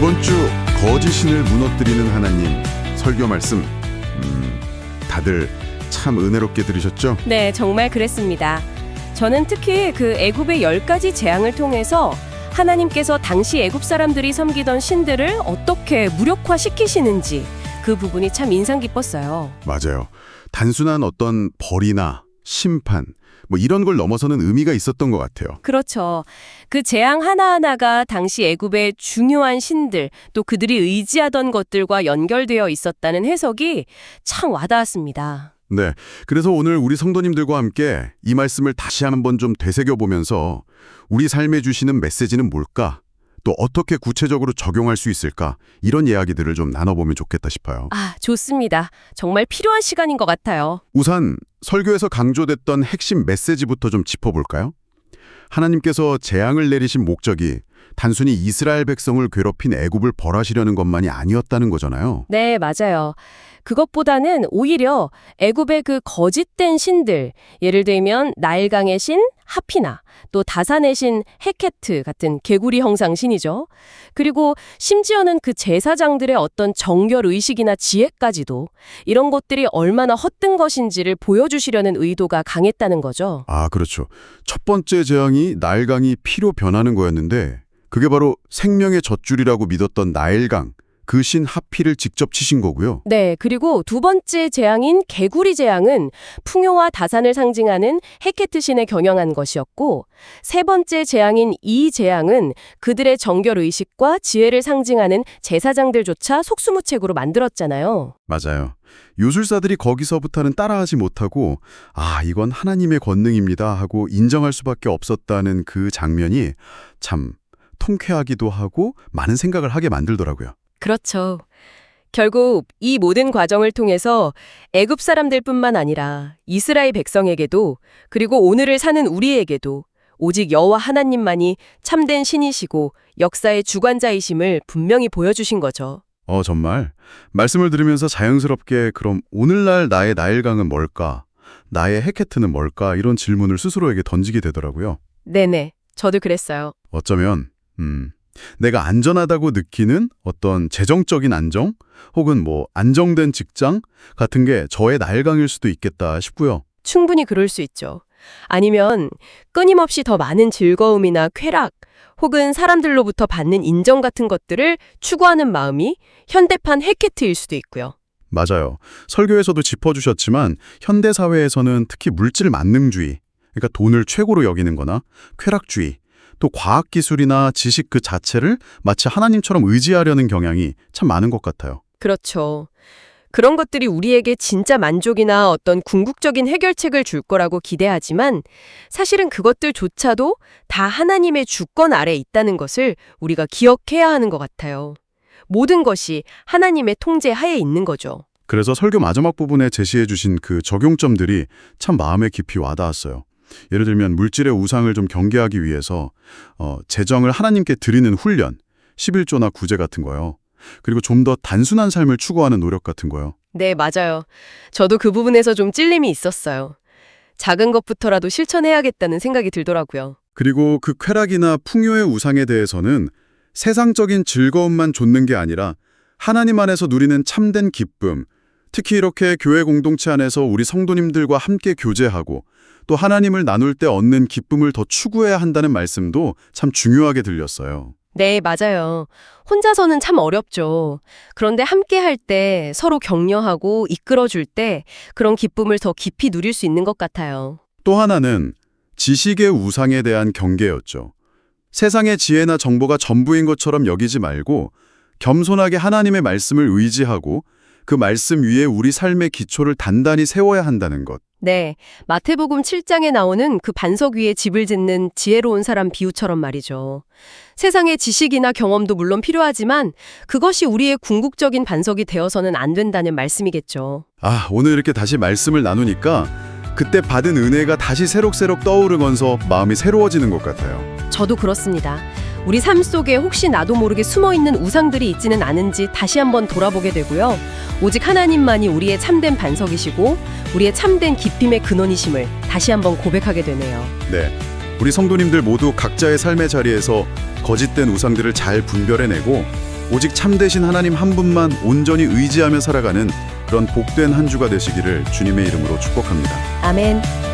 이번 주 거짓신을 무너뜨리는 하나님 설교 말씀 다들 참 은혜롭게 들으셨죠? 네, 정말 그랬습니다. 저는 특히 그 애굽의 10가지 재앙을 통해서 하나님께서 당시 애굽 사람들이 섬기던 신들을 어떻게 무력화시키시는지 그 부분이 참 인상 깊었어요. 맞아요. 단순한 어떤 벌이나 심판 이런 걸 넘어서는 의미가 있었던 것 같아요. 그렇죠. 그 재앙 하나하나가 당시 애굽의 중요한 신들, 또 그들이 의지하던 것들과 연결되어 있었다는 해석이 참 와닿았습니다. 네, 그래서 오늘 우리 성도님들과 함께 이 말씀을 다시 한번 좀 되새겨보면서 우리 삶에 주시는 메시지는 뭘까? 또 어떻게 구체적으로 적용할 수 있을까? 이런 이야기들을 좀 나눠보면 좋겠다 싶어요. 아, 좋습니다. 정말 필요한 시간인 것 같아요. 우선 설교에서 강조됐던 핵심 메시지부터 좀 짚어볼까요? 하나님께서 재앙을 내리신 목적이 단순히 이스라엘 백성을 괴롭힌 애굽을 벌하시려는 것만이 아니었다는 거잖아요. 네, 맞아요. 그것보다는 오히려 애굽의 그 거짓된 신들, 예를 들면 나일강의 신 하피나, 또 다산의 신 헤케트 같은 개구리 형상 신이죠. 그리고 심지어는 그 제사장들의 어떤 정결의식이나 지혜까지도 이런 것들이 얼마나 헛된 것인지를 보여주시려는 의도가 강했다는 거죠. 아, 그렇죠. 첫 번째 재앙이 나일강이 피로 변하는 거였는데 그게 바로 생명의 젖줄이라고 믿었던 나일강, 그 신 하피를 직접 치신 거고요. 네, 그리고 두 번째 재앙인 개구리 재앙은 풍요와 다산을 상징하는 헤케트 신에 겨냥한 것이었고, 세 번째 재앙인 이 재앙은 그들의 정결의식과 지혜를 상징하는 제사장들조차 속수무책으로 만들었잖아요. 맞아요. 요술사들이 거기서부터는 따라하지 못하고 이건 하나님의 권능입니다 하고 인정할 수밖에 없었다는 그 장면이 참 통쾌하기도 하고 많은 생각을 하게 만들더라고요. 그렇죠. 결국 이 모든 과정을 통해서 애굽 사람들뿐만 아니라 이스라엘 백성에게도, 그리고 오늘을 사는 우리에게도 오직 여호와 하나님만이 참된 신이시고 역사의 주관자이심을 분명히 보여주신 거죠. 정말 말씀을 들으면서 자연스럽게 그럼 오늘날 나의 나일강은 뭘까? 나의 헤케트는 뭘까? 이런 질문을 스스로에게 던지게 되더라고요. 네네, 저도 그랬어요. 어쩌면 내가 안전하다고 느끼는 어떤 재정적인 안정 혹은 안정된 직장 같은 게 저의 나일강일 수도 있겠다 싶고요. 충분히 그럴 수 있죠. 아니면 끊임없이 더 많은 즐거움이나 쾌락, 혹은 사람들로부터 받는 인정 같은 것들을 추구하는 마음이 현대판 헤케트일 수도 있고요. 맞아요. 설교에서도 짚어주셨지만 현대사회에서는 특히 물질 만능주의, 그러니까 돈을 최고로 여기는 거나 쾌락주의, 또 과학기술이나 지식 그 자체를 마치 하나님처럼 의지하려는 경향이 참 많은 것 같아요. 그렇죠. 그런 것들이 우리에게 진짜 만족이나 어떤 궁극적인 해결책을 줄 거라고 기대하지만 사실은 그것들조차도 다 하나님의 주권 아래 있다는 것을 우리가 기억해야 하는 것 같아요. 모든 것이 하나님의 통제 하에 있는 거죠. 그래서 설교 마지막 부분에 제시해 주신 그 적용점들이 참 마음에 깊이 와닿았어요. 예를 들면 물질의 우상을 좀 경계하기 위해서 재정을 하나님께 드리는 훈련, 11조나 구제 같은 거요. 그리고 좀 더 단순한 삶을 추구하는 노력 같은 거요. 네, 맞아요. 저도 그 부분에서 좀 찔림이 있었어요. 작은 것부터라도 실천해야겠다는 생각이 들더라고요. 그리고 그 쾌락이나 풍요의 우상에 대해서는 세상적인 즐거움만 좇는 게 아니라 하나님 안에서 누리는 참된 기쁨, 특히 이렇게 교회 공동체 안에서 우리 성도님들과 함께 교제하고 또 하나님을 나눌 때 얻는 기쁨을 더 추구해야 한다는 말씀도 참 중요하게 들렸어요. 네, 맞아요. 혼자서는 참 어렵죠. 그런데 함께 할 때 서로 격려하고 이끌어줄 때 그런 기쁨을 더 깊이 누릴 수 있는 것 같아요. 또 하나는 지식의 우상에 대한 경계였죠. 세상의 지혜나 정보가 전부인 것처럼 여기지 말고 겸손하게 하나님의 말씀을 의지하고 그 말씀 위에 우리 삶의 기초를 단단히 세워야 한다는 것. 네, 마태복음 7장에 나오는 그 반석 위에 집을 짓는 지혜로운 사람 비유처럼 말이죠. 세상의 지식이나 경험도 물론 필요하지만 그것이 우리의 궁극적인 반석이 되어서는 안 된다는 말씀이겠죠. 오늘 이렇게 다시 말씀을 나누니까 그때 받은 은혜가 다시 새록새록 떠오르면서 마음이 새로워지는 것 같아요. 저도 그렇습니다. 우리 삶 속에 혹시 나도 모르게 숨어있는 우상들이 있지는 않은지 다시 한번 돌아보게 되고요. 오직 하나님만이 우리의 참된 반석이시고 우리의 참된 기쁨의 근원이심을 다시 한번 고백하게 되네요. 네, 우리 성도님들 모두 각자의 삶의 자리에서 거짓된 우상들을 잘 분별해내고 오직 참되신 하나님 한 분만 온전히 의지하며 살아가는 그런 복된 한 주가 되시기를 주님의 이름으로 축복합니다. 아멘.